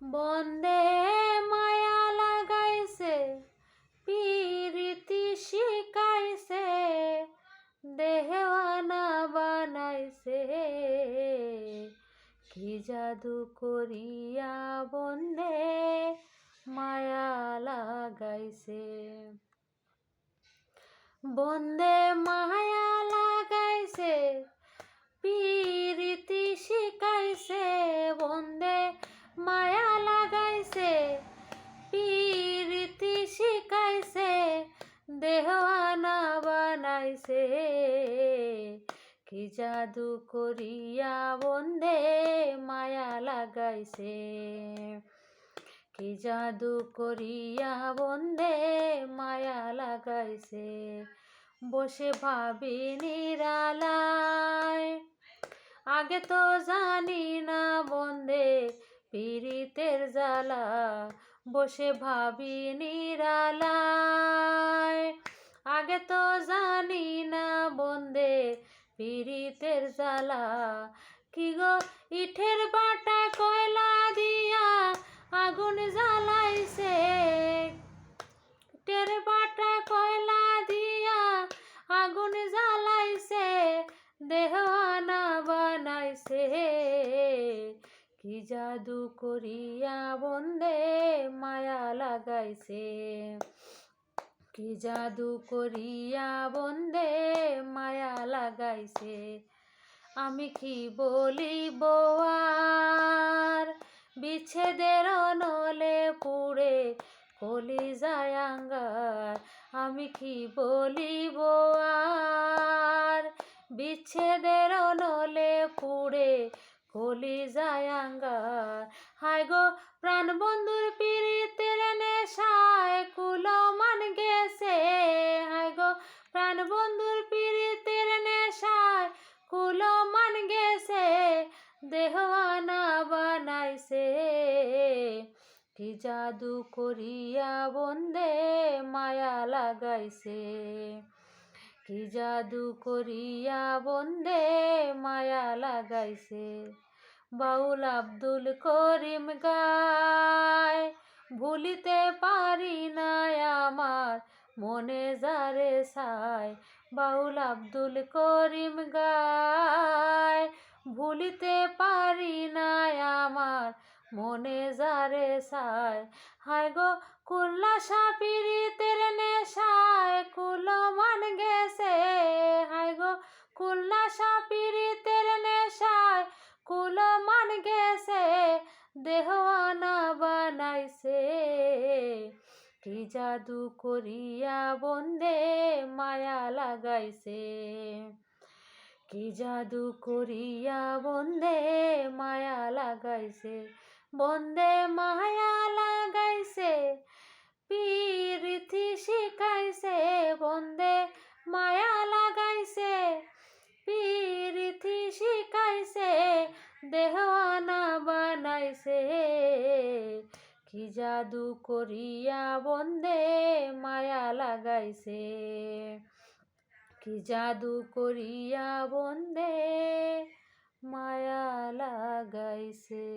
বন্দে মায়া লাগাইছে, পিরিতি শিকাইছে, দেওয়ানা বানাইছে। কি জাদু করিয়া বন্দে মায়া লাগাইছে। বন্দে মায়া লাগাইছে, পিরিতি শিকাইছে, বন্দে মায়া লাগাইছে, পিরিতি শিকাইছে, দেওয়ানা বানাইছে। কি জাদু করিয়া বন্দে মায়া লাগাইছে। কি জাদু করিয়া বন্দে মায়া লাগাইছে। বসে ভাবি নিরালায়, আগে তো জানি না বন্দে পীড়িতের জ্বালা। বসে ভাবি নিরালায়, আগে তো জানি না বন্দে পীড়িতের জ্বালা। কি গো ইটের বাটা কয়লা দিয়া আগুন জ্বালাইছে, ইটের বাটা কয়লা দিয়া আগুন জ্বালাইছে, দেওয়ানা বানাইছে। কি জাদু করিয়া বন্দে মায়া লাগাইছে। কি জাদু করিয়া বন্দে মায়া লাগাইছে। আমি কি বলিব আর, বিচ্ছেদের নলে পুড়ে কলিজায় আঙ্গার। আমি কি বলিব আর, বিচ্ছেদের নলে পুড়ে কলিজায় আঙ্গার। হায় গো প্রাণ বন্ধুর পীড়িতের নেশায় কুলমান গেছে। হায় গো প্রাণ বন্ধুর পীড়িতের নেশায় কুলমান গেছে, দেওয়ানা বানাইছে। কি জাদু করিয়া বন্দে মায়া লাগাইছে। কি জাদু করিয়া বন্দে মায়া লাগাইছে। বাউল আব্দুল করিম গায়, ভুলিতে পারি না আমার মনে যারে চায়। বাউল আব্দুল করিম গায়, ভুলিতে পারি না আমার মনে যারে চায়। হায় গো কুল্লাসা পীড়িতের নেশায় কুলমান গেছে। হায় গো কুল্লাসা পীড়িতের নেশায় কুলমান গেছে, দেওয়ানা বানাইছে। কি জাদু করিয়া বন্দে মায়া লাগাইছে। কি জাদু করিয়া বন্দে মায়া লাগাইছে। বন্দে মায়া লাগাইছে, পিরিতি শিকাইছে, বন্দে মায়া লাগাইছে, পিরিতি শিকাইছে, দেওয়ানা বানাইছে। কি জাদু করিয়া বন্দে মায়া লাগাইছে। কি জাদু করিয়া বন্দে মায়া লাগাইছে।